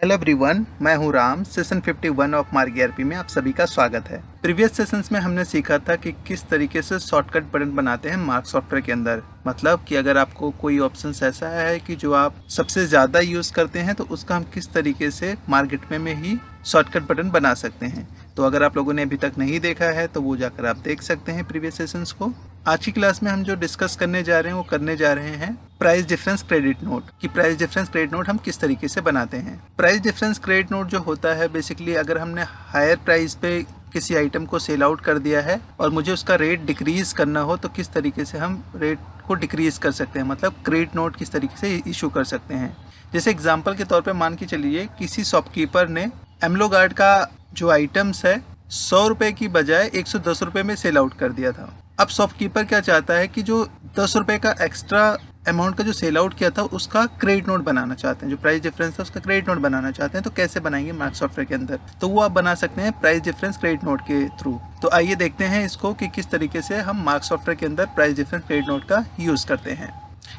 Hello everyone, मैं हूं Ram. Session 51 of मार्ग में आप सभी का स्वागत है। प्रीवियस सेशंस में हमने सीखा था कि किस तरीके से शॉर्टकट बटन बनाते हैं मार्क सॉफ्टवेयर के अंदर। मतलब कि अगर आपको कोई ऑप्शन ऐसा है कि जो आप सबसे ज़्यादा यूज़ करते हैं तो उसका हम किस तरीके से मार्केट में ही शॉर्टकट बटन बना सकते हैं। तो अगर आप लोगों ने अभी तक नहीं देखा है तो वो जाकर आप देख सकते हैं प्रीवियस सेशंस को। आज की क्लास में हम जो डिस्कस करने जा रहे हैं वो करने जा रहे हैं प्राइस डिफरेंस क्रेडिट नोट कि प्राइस डिफरेंस क्रेडिट नोट हम किस तरीके से बनाते हैं। प्राइस डिफरेंस क्रेडिट नोट जो होता है बेसिकली अगर हमने हायर प्राइस पे किसी आइटम को सेल आउट कर दिया है और मुझे उसका रेट डिक्रीज करना हो तो किस तरीके से हम रेट को डिक्रीज कर सकते हैं, मतलब क्रेडिट नोट किस तरीके से इशू कर सकते हैं। जैसे एग्जाम्पल के तौर पर मान के चलिए किसी शॉपकीपर ने एमलो गार्ड का जो आइटम्स है 100 रुपये की बजाय 110 रुपये में सेल आउट कर दिया था। अब शॉपकीपर क्या चाहता है कि जो 10 रुपये का एक्स्ट्रा अमाउंट का जो सेल आउट किया था उसका क्रेडिट नोट बनाना चाहते हैं, जो प्राइस डिफरेंस था उसका क्रेडिट नोट बनाना चाहते हैं। तो कैसे बनाएंगे मार्क सॉफ्टवेयर के अंदर, तो वो आप बना सकते हैं प्राइस डिफरेंस क्रेडिट नोट के थ्रू। तो आइए देखते हैं इसको कि किस तरीके से हम मार्क सॉफ्टवेयर के अंदर प्राइस डिफरेंस क्रेडिट नोट का यूज़ करते हैं।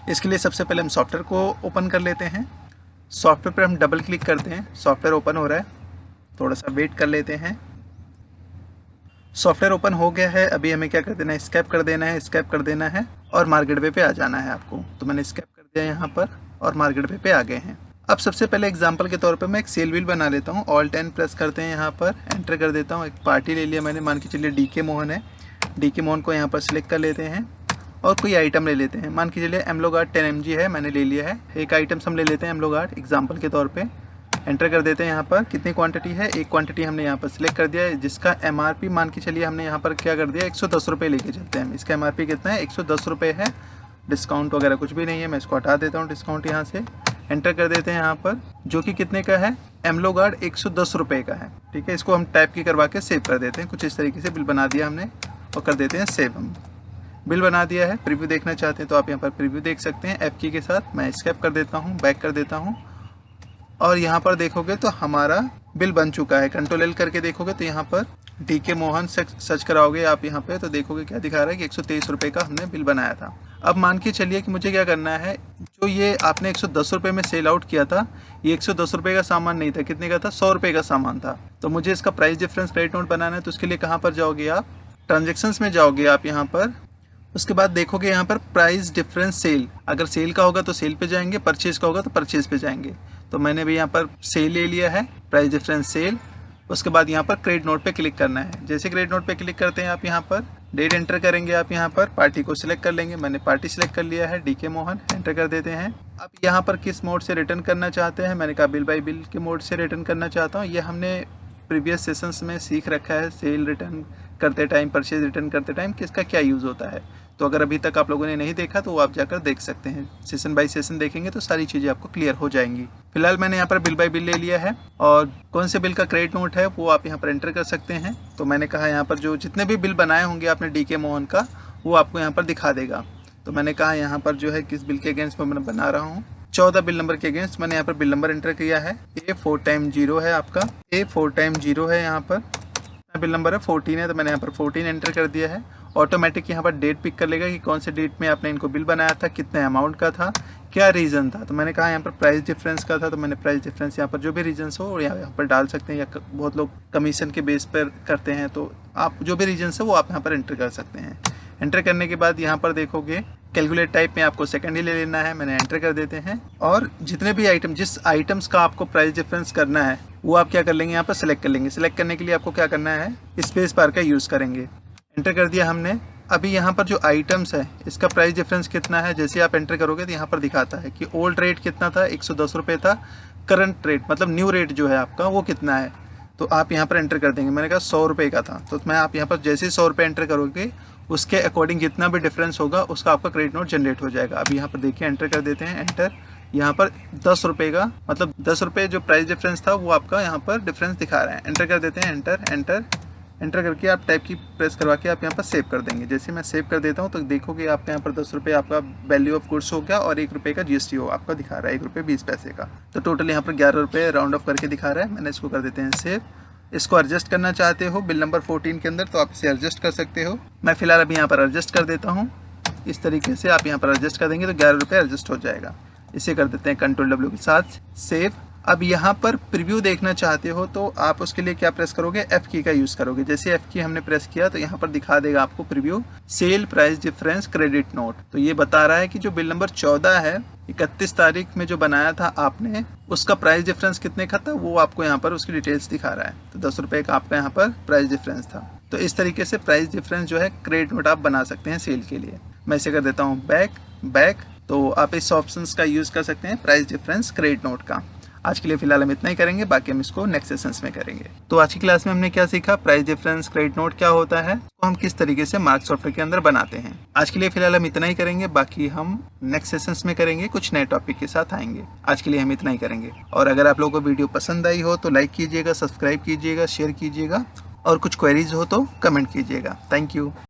इसके लिए सबसे पहले हम सॉफ्टवेयर को ओपन कर लेते हैं। सॉफ्टवेयर पर हम डबल क्लिक करते हैं, सॉफ्टवेयर ओपन हो रहा है, थोड़ा सा वेट कर लेते हैं। सॉफ्टवेयर ओपन हो गया है। अभी हमें क्या कर देना है, स्केप कर देना है, स्केप कर देना है और मार्केट वे पे आ जाना है आपको। तो मैंने स्केप कर दिया यहाँ पर और मार्केट वे पे आ गए हैं। अब सबसे पहले एग्जांपल के तौर पे मैं एक सेल व्हील बना लेता हूँ। ऑल्ट एन प्रेस करते हैं, यहाँ पर एंटर कर देता हूँ। एक पार्टी ले लिया मैंने, मान के चलिए डी के मोहन है। डी के मोहन को यहाँ पर सिलेक्ट कर लेते हैं और कोई आइटम ले लेते हैं। मान के चलिए एमलो गार्ड 10 mg है, मैंने ले लिया है। एक आइटम हम ले लेते हैं एमलो गार्ड एग्जाम्पल के तौर पर। एंटर कर देते हैं यहाँ पर कितनी क्वांटिटी है, एक क्वांटिटी हमने यहाँ पर सिलेक्ट कर दिया है जिसका एमआरपी मान के चलिए हमने यहाँ पर क्या कर दिया 110 रुपये लेके चलते हैं। इसका एमआरपी कितना है, 110 रुपये है। डिस्काउंट वगैरह कुछ भी नहीं है, मैं इसको हटा देता हूँ डिस्काउंट यहाँ से। एंटर कर देते हैं यहाँ पर जो कि कितने का है, एमलो गार्ड 110 रुपये का है। ठीक है, इसको हम टाइप की करवा के सेव कर देते हैं। कुछ इस तरीके से बिल बना दिया हमने और कर देते हैं सेव। हम बिल बना दिया है। प्रीव्यू देखना चाहते हैं तो आप यहाँ पर प्रीव्यू देख सकते हैं एफ की के साथ। मैं स्केप कर देता हूँ, बैक कर देता हूँ और यहाँ पर देखोगे तो हमारा बिल बन चुका है। कंट्रोल एल करके देखोगे तो यहाँ पर डी के मोहन सर्च कराओगे आप यहाँ पे तो देखोगे क्या दिखा रहा है कि 123 रुपये का हमने बिल बनाया था। अब मान के चलिए कि मुझे क्या करना है, जो ये आपने 110 रुपये में सेल आउट किया था ये 110 रुपये का सामान नहीं था, कितने का था, 100 रुपये का सामान था। तो मुझे इसका प्राइस डिफरेंस क्रेडिट नोट बनाना है। तो उसके लिए कहाँ पर जाओगे आप, ट्रांजेक्शन्स में जाओगे आप यहाँ पर। उसके बाद देखोगे यहाँ पर प्राइस डिफरेंस सेल, अगर सेल का होगा तो सेल पे जाएंगे, परचेज का होगा तो परचेज पे जाएंगे। तो मैंने भी यहाँ पर सेल ले लिया है, प्राइस डिफरेंस सेल। उसके बाद यहाँ पर क्रेडिट नोट पे क्लिक करना है। जैसे क्रेडिट नोट पे क्लिक करते हैं आप यहाँ पर डेट एंटर करेंगे, आप यहाँ पर पार्टी को सिलेक्ट कर लेंगे। मैंने पार्टी सिलेक्ट कर लिया है, डी के मोहन। एंटर कर देते हैं। अब यहाँ पर किस मोड से रिटर्न करना चाहते हैं, मैंने कहा बिल बाई बिल के मोड से रिटर्न करना चाहता हूँ। ये हमने प्रीवियस सेशंस में सीख रखा है, सेल रिटर्न करते टाइम, परचेज रिटर्न करते टाइम किसका क्या यूज़ होता है। तो अगर अभी तक आप लोगों ने नहीं देखा तो वो आप जाकर देख सकते हैं। सेशन बाय सेशन देखेंगे तो सारी चीज़ें आपको क्लियर हो जाएंगी। फिलहाल मैंने यहाँ पर बिल बाय बिल ले लिया है और कौन से बिल का क्रेडिट नोट है वो आप यहाँ पर एंटर कर सकते हैं। तो मैंने कहा यहाँ पर जो जितने भी बिल बनाए होंगे आपने डी के मोहन का वो आपको यहाँ पर दिखा देगा। तो मैंने कहा यहाँ पर जो है किस बिल के अगेंस्ट में मैं बना रहा हूँ, 14 बिल नंबर के अगेंस्ट मैंने यहाँ पर बिल नंबर एंटर किया है। A4 टाइम 0 है आपका, A4 टाइम 0 है। यहाँ पर बिल नंबर है 14 है तो मैंने यहाँ पर 14 एंटर कर दिया है। ऑटोमेटिक यहाँ पर डेट पिक कर लेगा कि कौन से डेट में आपने इनको बिल बनाया था, कितने अमाउंट का था, क्या रीज़न था। तो मैंने कहा यहाँ पर प्राइस डिफरेंस का था तो मैंने प्राइस डिफरेंस यहाँ पर जो भी रीजन्स हो यहाँ पर डाल सकते हैं, या बहुत लोग कमीशन के बेस पर करते हैं तो आप जो भी रीजन्स है वो आप यहाँ पर एंटर कर सकते हैं। एंटर करने के बाद यहाँ पर देखोगे कैलकुलेट टाइप में आपको सेकंड ही ले लेना है, मैंने एंटर कर देते हैं। और जितने भी आइटम, जिस आइटम्स का आपको प्राइस डिफरेंस करना है वो आप क्या कर लेंगे, यहाँ पर सिलेक्ट कर लेंगे। सिलेक्ट करने के लिए आपको क्या करना है, स्पेस बार का यूज़ करेंगे। एंटर कर दिया हमने। अभी यहाँ पर जो आइटम्स है इसका प्राइस डिफरेंस कितना है, जैसे आप एंटर करोगे तो यहाँ पर दिखाता है कि ओल्ड रेट कितना था, 110 रुपये था। करंट रेट मतलब न्यू रेट जो है आपका वो कितना है, तो आप यहाँ पर एंटर कर देंगे। मैंने कहा 100 रुपये का था तो मैं आप यहाँ पर जैसे ही 100 रुपये एंटर करोगे उसके अकॉर्डिंग जितना भी डिफरेंस होगा उसका आपका क्रेडिट नोट जनरेट हो जाएगा। अभी यहाँ पर देखिए एंटर कर देते हैं, एंटर। यहाँ पर 10 रुपये का मतलब 10 रुपये जो प्राइस डिफरेंस था वो आपका यहाँ पर डिफरेंस दिखा रहा है। एंटर कर देते हैं, एंटर एंटर एंटर करके आप टाइप की प्रेस करवा के आप यहाँ पर सेव कर देंगे। जैसे मैं सेव कर देता हूँ तो देखोगे आपका यहाँ पर 10 रुपये आपका वैल्यू ऑफ गुड्स हो गया और 1 रुपये का जीएसटी हो आपका दिखा रहा है, 1 रुपये 20 पैसे का। तो टोटल यहाँ पर 11 रुपये राउंड ऑफ करके दिखा रहा है। मैंने इसको कर देते हैं सेव। इसको एडजस्ट करना चाहते हो बिल नंबर 14 के अंदर तो आप इसे एडजस्ट कर सकते हो। मैं फिलहाल अभी यहाँ पर एडजस्ट कर देता हूँ। इस तरीके से आप यहाँ पर एडजस्ट कर देंगे तो 11 रुपये एडजस्ट हो जाएगा। इसे कर देते हैं कंट्रोल W के साथ सेव। अब यहाँ पर प्रीव्यू देखना चाहते हो तो आप उसके लिए क्या प्रेस करोगे, F की का यूज़ करोगे। जैसे F की हमने प्रेस किया तो यहाँ पर दिखा देगा आपको preview sale price difference credit note. तो ये बता रहा है कि जो बिल नंबर 14 है 31 तारीख में जो बनाया था आपने, उसका प्राइस डिफरेंस कितने का था वो आपको यहाँ पर उसकी डिटेल्स दिखा रहा है। तो 10 रुपये का आपका यहाँ पर प्राइस डिफरेंस था। तो इस तरीके से प्राइस डिफरेंस जो है क्रेडिट नोट आप बना सकते हैं सेल के लिए। मैं इसे कर देता हूँ बैक। तो आप इस ऑप्शंस का यूज़ कर सकते हैं प्राइस डिफरेंस क्रेडिट नोट का। आज के लिए फिलहाल हम इतना ही करेंगे, बाकी हम इसको नेक्स्ट सेशंस में करेंगे। तो आज की क्लास में हमने क्या सीखा, प्राइस डिफरेंस क्रेडिट नोट क्या होता है, तो हम किस तरीके से मार्क सॉफ्टवेयर के अंदर बनाते हैं। आज के लिए फिलहाल हम इतना ही करेंगे, बाकी हम नेक्स्ट सेशंस में करेंगे, कुछ नए टॉपिक के साथ आएंगे। आज के लिए हम इतना ही करेंगे। और अगर आप लोगों को वीडियो पसंद आई हो तो लाइक कीजिएगा, सब्सक्राइब कीजिएगा, शेयर कीजिएगा, और कुछ क्वेरीज हो तो कमेंट कीजिएगा। Thank you.